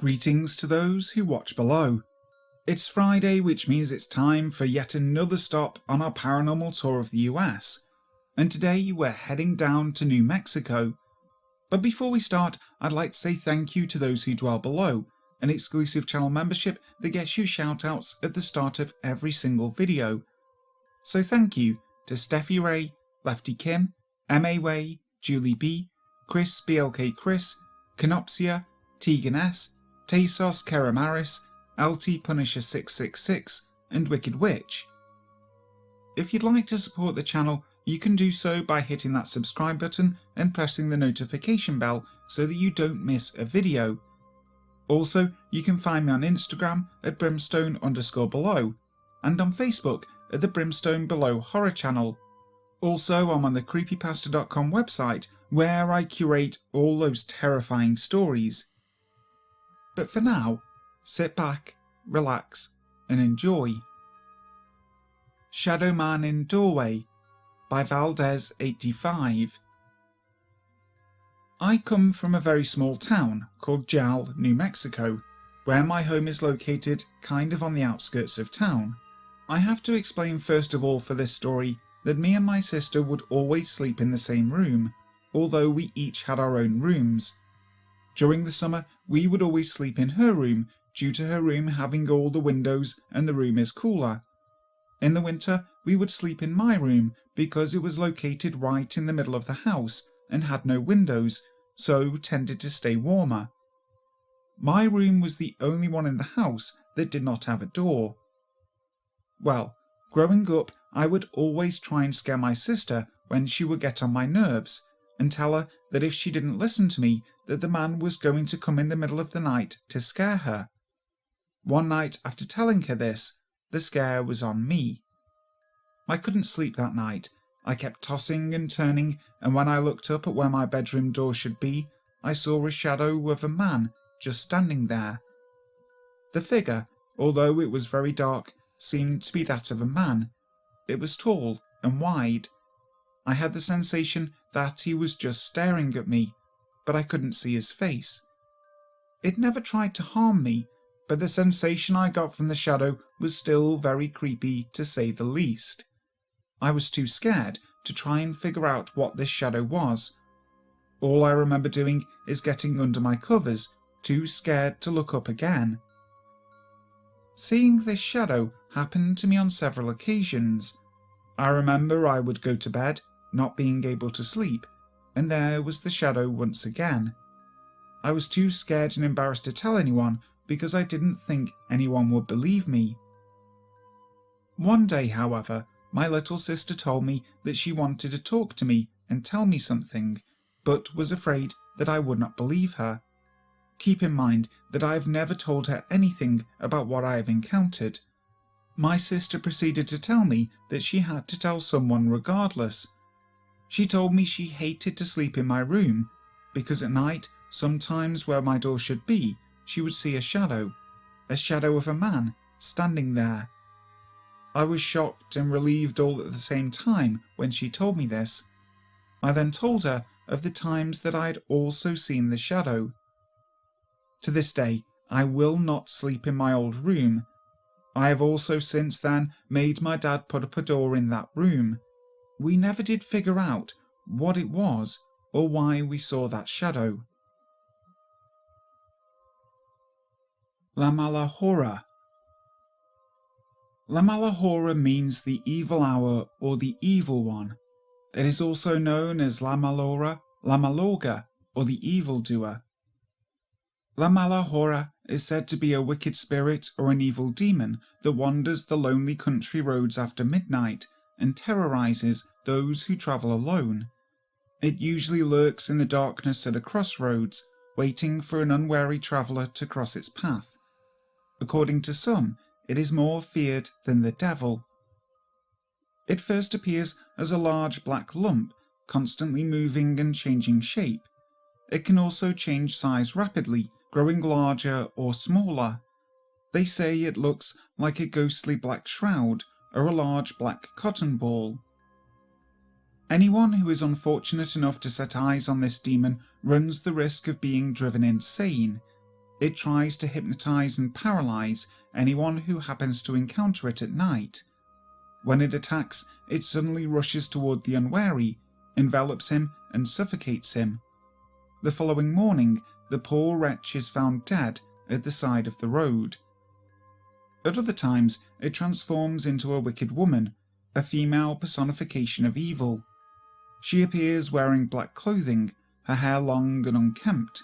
Greetings to those who watch below. It's Friday, which means it's time for yet another stop on our paranormal tour of the US, and today we're heading down to New Mexico. But before we start, I'd like to say thank you to those who dwell below, an exclusive channel membership that gets you shoutouts at the start of every single video. So thank you to Steffi Ray, Lefty Kim, M.A. Way, Julie B, Chris BLK Chris, Canopsia, Tegan S, Tesos Keramaris, LT Punisher 666 and Wicked Witch. If you'd like to support the channel, you can do so by hitting that subscribe button and pressing the notification bell so that you don't miss a video. Also, you can find me on Instagram at brimstone_below and on Facebook at the Brimstone Below Horror Channel. Also, I'm on the creepypasta.com website where I curate all those terrifying stories. But for now, sit back, relax, and enjoy. Shadow Man in Doorway by Valdez85. I come from a very small town called Jal, New Mexico, where my home is located kind of on the outskirts of town. I have to explain first of all for this story that me and my sister would always sleep in the same room, although we each had our own rooms. During the summer, we would always sleep in her room due to her room having all the windows and the room is cooler. In the winter, we would sleep in my room because it was located right in the middle of the house and had no windows, so tended to stay warmer. My room was the only one in the house that did not have a door. Well, growing up, I would always try and scare my sister when she would get on my nerves, and tell her that if she didn't listen to me, that the man was going to come in the middle of the night to scare her. One night after telling her this, the scare was on me. I couldn't sleep that night. I kept tossing and turning, and when I looked up at where my bedroom door should be, I saw a shadow of a man just standing there. The figure, although it was very dark, seemed to be that of a man. It was tall and wide. I had the sensation that he was just staring at me, but I couldn't see his face. It never tried to harm me, but the sensation I got from the shadow was still very creepy to say the least. I was too scared to try and figure out what this shadow was. All I remember doing is getting under my covers, too scared to look up again. Seeing this shadow happened to me on several occasions. I remember I would go to bed, not being able to sleep, and there was the shadow once again. I was too scared and embarrassed to tell anyone because I didn't think anyone would believe me. One day, however, my little sister told me that she wanted to talk to me and tell me something, but was afraid that I would not believe her. Keep in mind that I have never told her anything about what I have encountered. My sister proceeded to tell me that she had to tell someone regardless. She told me she hated to sleep in my room, because at night, sometimes where my door should be, she would see a shadow of a man, standing there. I was shocked and relieved all at the same time when she told me this. I then told her of the times that I had also seen the shadow. To this day, I will not sleep in my old room. I have also since then made my dad put up a door in that room. We never did figure out what it was or why we saw that shadow. La Mala Hora. La Mala Hora means the evil hour or the evil one. It is also known as La Malora, La Malorga, or the evildoer. La Mala Hora is said to be a wicked spirit or an evil demon that wanders the lonely country roads after midnight and terrorizes those who travel alone. It usually lurks in the darkness at a crossroads, waiting for an unwary traveller to cross its path. According to some, it is more feared than the devil. It first appears as a large black lump, constantly moving and changing shape. It can also change size rapidly, growing larger or smaller. They say it looks like a ghostly black shroud or a large black cotton ball. Anyone who is unfortunate enough to set eyes on this demon runs the risk of being driven insane. It tries to hypnotize and paralyze anyone who happens to encounter it at night. When it attacks, it suddenly rushes toward the unwary, envelops him and suffocates him. The following morning, the poor wretch is found dead at the side of the road. At other times, it transforms into a wicked woman, a female personification of evil. She appears wearing black clothing, her hair long and unkempt.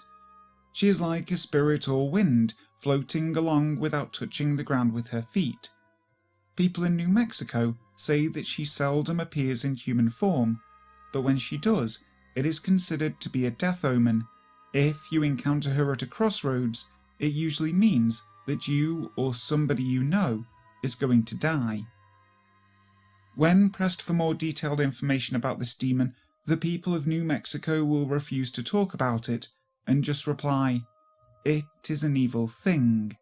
She is like a spirit or wind, floating along without touching the ground with her feet. People in New Mexico say that she seldom appears in human form, but when she does, it is considered to be a death omen. If you encounter her at a crossroads, it usually means that you or somebody you know is going to die. When pressed for more detailed information about this demon, the people of New Mexico will refuse to talk about it and just reply, "It is an evil thing."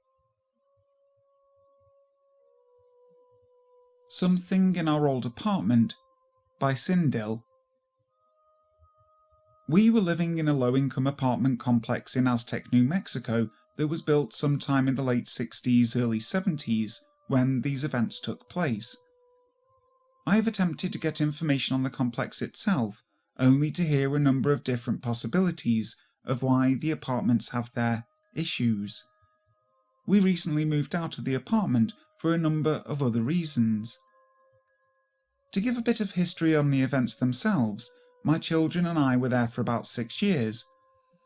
Something in Our Old Apartment by Synndill. We were living in a low-income apartment complex in Aztec, New Mexico that was built sometime in the late 60s, early 70s when these events took place. I have attempted to get information on the complex itself, only to hear a number of different possibilities of why the apartments have their issues. We recently moved out of the apartment for a number of other reasons. To give a bit of history on the events themselves, my children and I were there for about 6 years.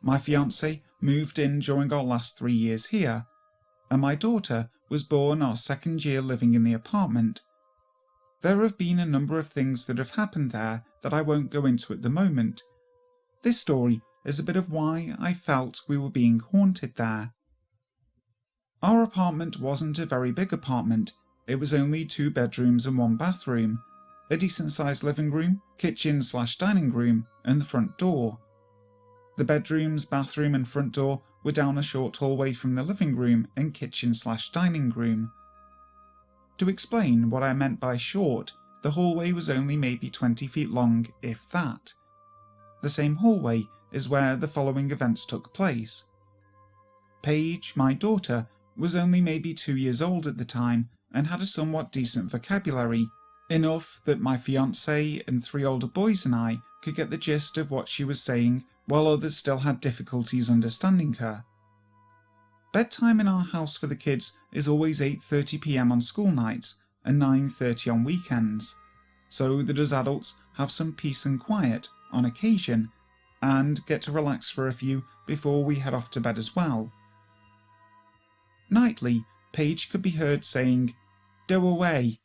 My fiancé moved in during our last 3 years here, and my daughter was born our 2nd year living in the apartment. There have been a number of things that have happened there that I won't go into at the moment. This story is a bit of why I felt we were being haunted there. Our apartment wasn't a very big apartment. It was only 2 bedrooms and 1 bathroom, a decent-sized living room, kitchen/dining room, and the front door. The bedrooms, bathroom and front door were down a short hallway from the living room and kitchen/dining room. To explain what I meant by short, the hallway was only maybe 20 feet long, if that. The same hallway is where the following events took place. Paige, my daughter, was only maybe 2 years old at the time and had a somewhat decent vocabulary, enough that my fiancé and 3 older boys and I could get the gist of what she was saying, while others still had difficulties understanding her. Bedtime in our house for the kids is always 8:30 p.m. on school nights and 9:30 on weekends, so that us adults have some peace and quiet on occasion and get to relax for a few before we head off to bed as well. Nightly, Paige could be heard saying, "Go away,"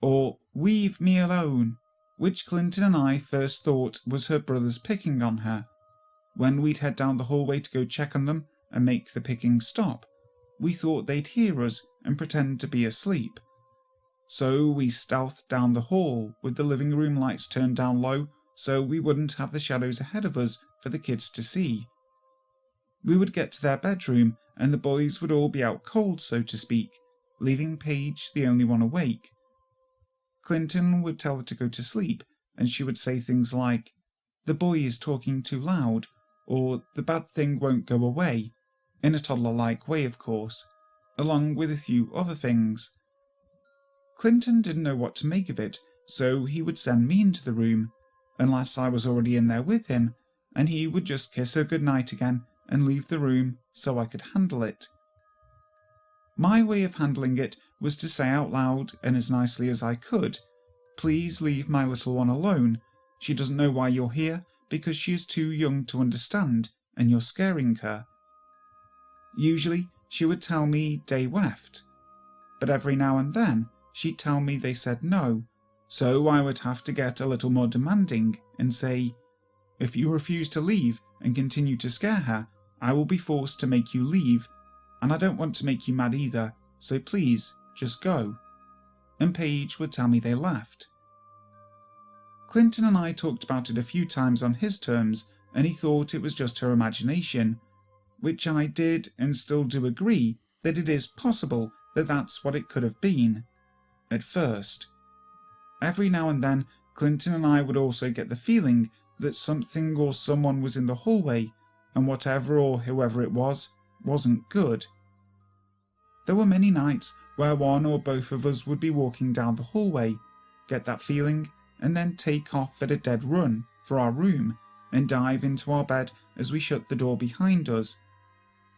or "Leave me alone," which Clinton and I first thought was her brothers picking on her. When we'd head down the hallway to go check on them and make the picking stop, we thought they'd hear us and pretend to be asleep. So we stealthed down the hall with the living room lights turned down low so we wouldn't have the shadows ahead of us for the kids to see. We would get to their bedroom and the boys would all be out cold, so to speak, leaving Paige the only one awake. Clinton would tell her to go to sleep, and she would say things like, "The boy is talking too loud," or "The bad thing won't go away," in a toddler-like way, of course, along with a few other things. Clinton didn't know what to make of it, so he would send me into the room, unless I was already in there with him, and he would just kiss her goodnight again and leave the room so I could handle it. My way of handling it was to say out loud and as nicely as I could, "Please leave my little one alone. She doesn't know why you're here because she is too young to understand and you're scaring her." Usually she would tell me they left, but every now and then she'd tell me they said no, so I would have to get a little more demanding and say, "If you refuse to leave and continue to scare her, I will be forced to make you leave, and I don't want to make you mad either, so please, just go." And Paige would tell me they left. Clinton and I talked about it a few times on his terms, and he thought it was just her imagination, which I did and still do agree that it is possible that that's what it could have been, at first. Every now and then, Clinton and I would also get the feeling that something or someone was in the hallway, and whatever or whoever it was wasn't good. There were many nights where one or both of us would be walking down the hallway, get that feeling, and then take off at a dead run for our room and dive into our bed as we shut the door behind us.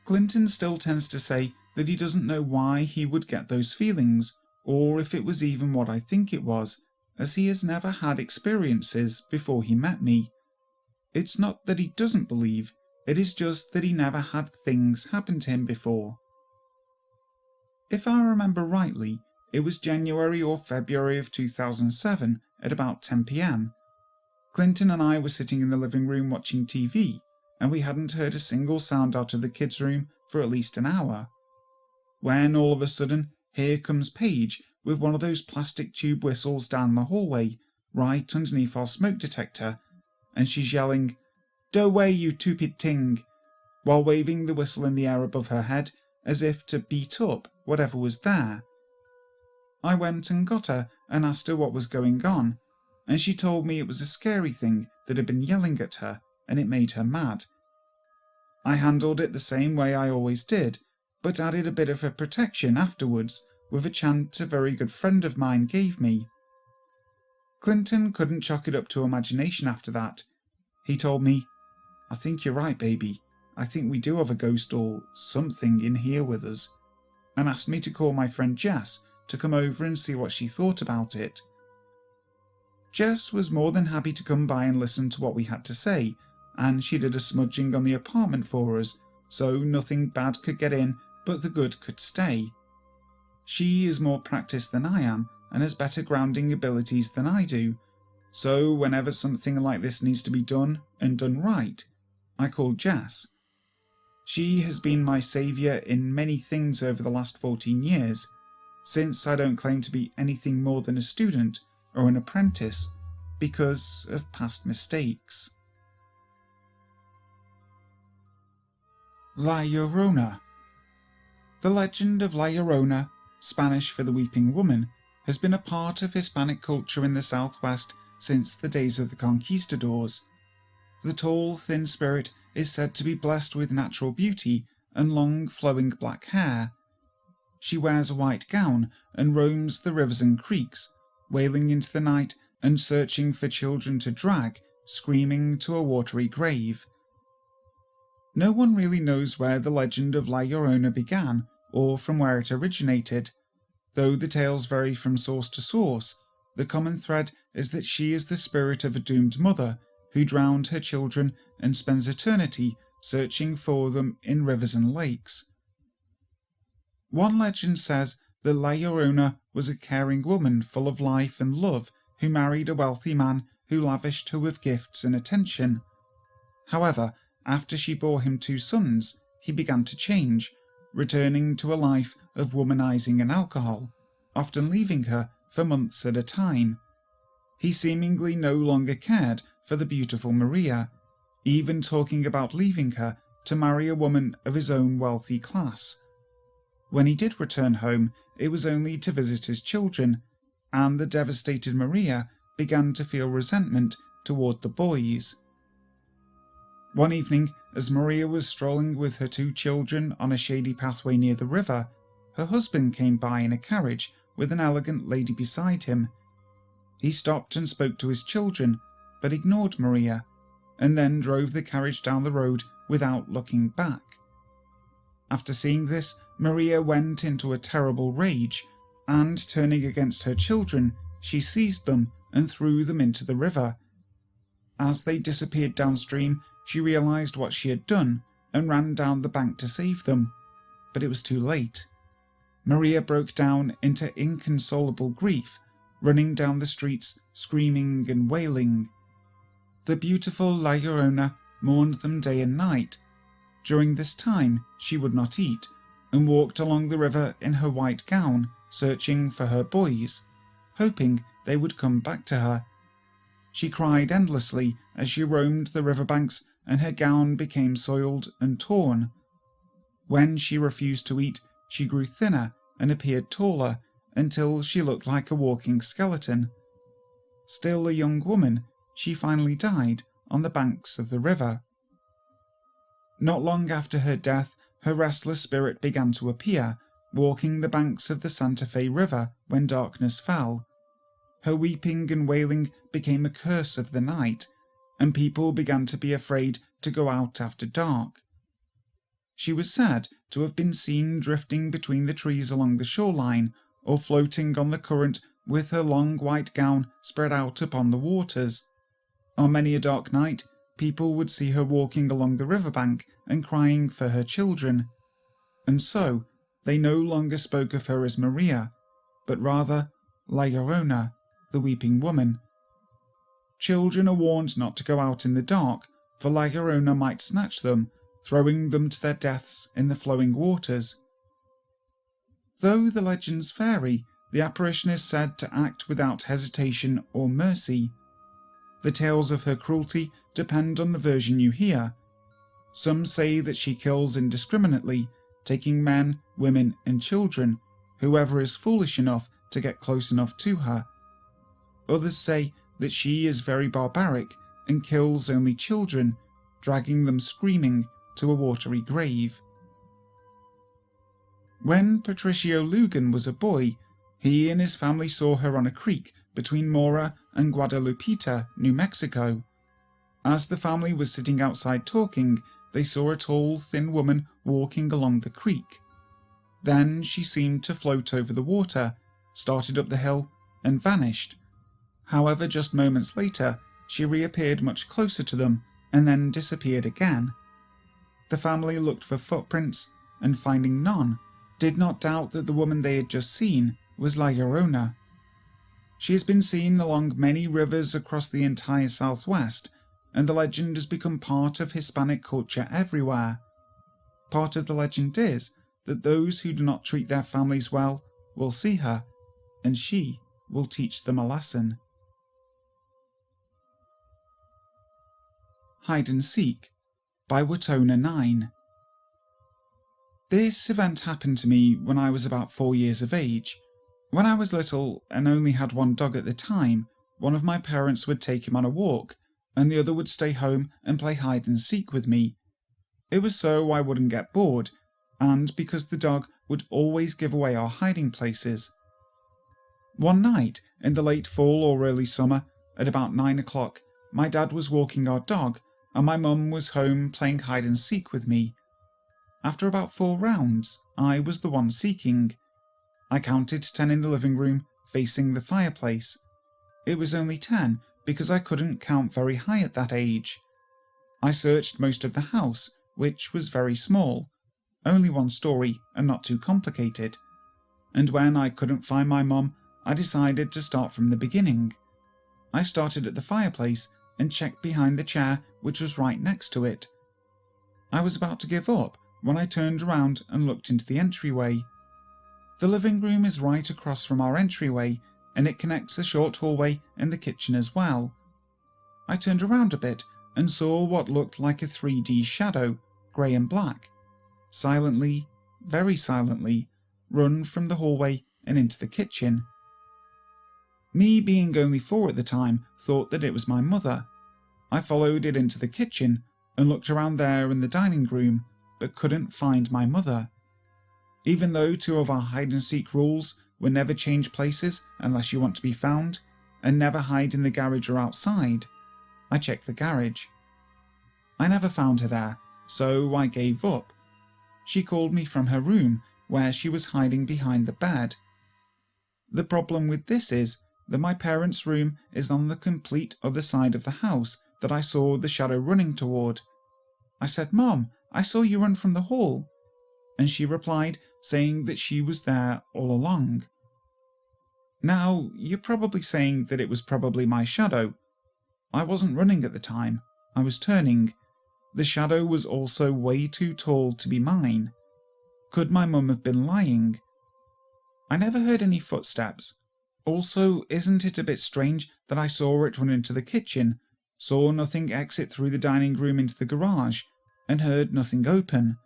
Clinton still tends to say that he doesn't know why he would get those feelings, or if it was even what I think it was, as he has never had experiences before he met me. It's not that he doesn't believe, it is just that he never had things happen to him before. If I remember rightly, it was January or February of 2007 at about 10 p.m. Clinton and I were sitting in the living room watching TV, and we hadn't heard a single sound out of the kids' room for at least an hour. When all of a sudden, here comes Paige with one of those plastic tube whistles down the hallway, right underneath our smoke detector, and she's yelling, "Do away, you stupid ting," while waving the whistle in the air above her head as if to beat up whatever was there. I went and got her and asked her what was going on, and she told me it was a scary thing that had been yelling at her, and it made her mad. I handled it the same way I always did, but added a bit of a protection afterwards with a chant a very good friend of mine gave me. Clinton couldn't chalk it up to imagination after that. He told me, "I think you're right, baby. I think we do have a ghost or something in here with us," and asked me to call my friend Jess to come over and see what she thought about it. Jess was more than happy to come by and listen to what we had to say, and she did a smudging on the apartment for us, so nothing bad could get in but the good could stay. She is more practiced than I am and has better grounding abilities than I do, so whenever something like this needs to be done and done right, I call Jess. She has been my saviour in many things over the last 14 years, since I don't claim to be anything more than a student or an apprentice because of past mistakes. La Llorona. The legend of La Llorona, Spanish for the Weeping Woman, has been a part of Hispanic culture in the southwest since the days of the conquistadors. The tall, thin spirit is said to be blessed with natural beauty and long, flowing black hair. She wears a white gown and roams the rivers and creeks, wailing into the night and searching for children to drag, screaming to a watery grave. No one really knows where the legend of La Llorona began or from where it originated. Though the tales vary from source to source, the common thread is that she is the spirit of a doomed mother who drowned her children and spends eternity searching for them in rivers and lakes. One legend says that La Llorona was a caring woman full of life and love who married a wealthy man who lavished her with gifts and attention. However, after she bore him 2 sons, he began to change, returning to a life of womanizing and alcohol, often leaving her for months at a time. He seemingly no longer cared for the beautiful Maria, even talking about leaving her to marry a woman of his own wealthy class. When he did return home, it was only to visit his children, and the devastated Maria began to feel resentment toward the boys. One evening, as Maria was strolling with her 2 children on a shady pathway near the river, her husband came by in a carriage with an elegant lady beside him. He stopped and spoke to his children, but ignored Maria, and then drove the carriage down the road without looking back. After seeing this, Maria went into a terrible rage, and turning against her children, she seized them and threw them into the river. As they disappeared downstream, she realized what she had done and ran down the bank to save them, but it was too late. Maria broke down into inconsolable grief, running down the streets, screaming and wailing. The beautiful La Llorona mourned them day and night. During this time, she would not eat, and walked along the river in her white gown, searching for her boys, hoping they would come back to her. She cried endlessly as she roamed the riverbanks, and her gown became soiled and torn. When she refused to eat, she grew thinner and appeared taller until she looked like a walking skeleton. Still a young woman, she finally died on the banks of the river. Not long after her death, Her restless spirit began to appear, walking the banks of the Santa Fe River when darkness fell. Her weeping and wailing became a curse of the night, and people began to be afraid to go out after dark. She was said to have been seen drifting between the trees along the shoreline, or floating on the current with her long white gown spread out upon the waters. On many a dark night, people would see her walking along the riverbank and crying for her children. And so, they no longer spoke of her as Maria, but rather La Llorona, the weeping woman. Children are warned not to go out in the dark, for La Llorona might snatch them, throwing them to their deaths in the flowing waters. Though the legends vary, the apparition is said to act without hesitation or mercy. The tales of her cruelty depend on the version you hear. Some say that she kills indiscriminately, taking men, women, and children, whoever is foolish enough to get close enough to her. Others say that she is very barbaric and kills only children, dragging them screaming to a watery grave. When Patricio Lugan was a boy, he and his family saw her on a creek between Mora and Guadalupita, New Mexico. As the family was sitting outside talking, they saw a tall, thin woman walking along the creek. Then she seemed to float over the water, started up the hill, and vanished. However, just moments later, she reappeared much closer to them, and then disappeared again. The family looked for footprints, and finding none, did not doubt that the woman they had just seen was La Llorona. She has been seen along many rivers across the entire Southwest, and the legend has become part of Hispanic culture everywhere. Part of the legend is that those who do not treat their families well will see her, and she will teach them a lesson. Hide and Seek by Wotona 9. This event happened to me when I was about 4 years of age. When I was little and only had one dog at the time, one of my parents would take him on a walk, and the other would stay home and play hide and seek with me. It was so I wouldn't get bored, and because the dog would always give away our hiding places. One night, in the late fall or early summer, at about 9 o'clock, my dad was walking our dog, and my mum was home playing hide and seek with me. After about 4 rounds, I was the one seeking. I counted 10 in the living room, facing the fireplace. It was only 10 because I couldn't count very high at that age. I searched most of the house, which was very small, only 1 story and not too complicated. And when I couldn't find my mum, I decided to start from the beginning. I started at the fireplace and checked behind the chair which was right next to it. I was about to give up when I turned around and looked into the entryway. The living room is right across from our entryway, and it connects a short hallway and the kitchen as well. I turned around a bit and saw what looked like a 3D shadow, grey and black, silently, very silently, run from the hallway and into the kitchen. Me, being only 4 at the time, thought that it was my mother. I followed it into the kitchen and looked around there in the dining room, but couldn't find my mother. Even though 2 of our hide-and-seek rules were never change places unless you want to be found, and never hide in the garage or outside, I checked the garage. I never found her there, so I gave up. She called me from her room, where she was hiding behind the bed. The problem with this is that my parents' room is on the complete other side of the house that I saw the shadow running toward. I said, "Mom, I saw you run from the hall," and she replied, saying that she was there all along. Now, you're probably saying that it was probably my shadow. I wasn't running at the time, I was turning. The shadow was also way too tall to be mine. Could my mum have been lying? I never heard any footsteps. Also, isn't it a bit strange that I saw it run into the kitchen, saw nothing exit through the dining room into the garage, and heard nothing open?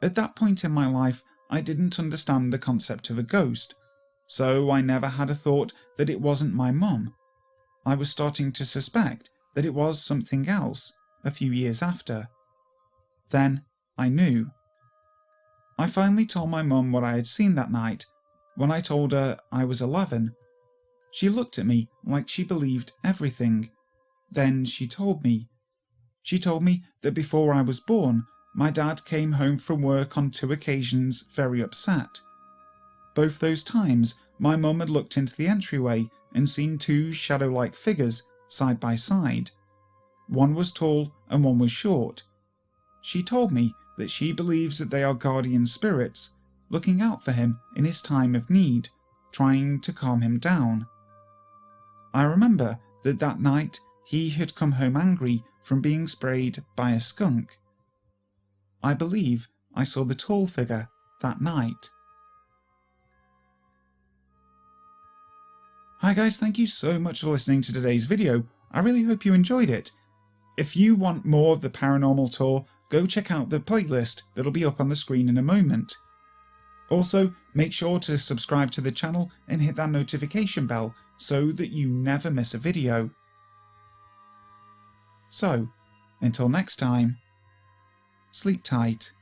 At that point in my life, I didn't understand the concept of a ghost, so I never had a thought that it wasn't my mum. I was starting to suspect that it was something else a few years after. Then I knew. I finally told my mum what I had seen that night. When I told her I was 11, she looked at me like she believed everything. Then she told me. She told me that before I was born, my dad came home from work on 2 occasions very upset. Both those times, my mum had looked into the entryway and seen 2 shadow-like figures side by side. One was tall and one was short. She told me that she believes that they are guardian spirits, looking out for him in his time of need, trying to calm him down. I remember that night he had come home angry from being sprayed by a skunk. I believe I saw the tall figure that night. Hi guys, thank you so much for listening to today's video. I really hope you enjoyed it. If you want more of the Paranormal Tour, go check out the playlist that'll be up on the screen in a moment. Also, make sure to subscribe to the channel and hit that notification bell so that you never miss a video. So, until next time, sleep tight.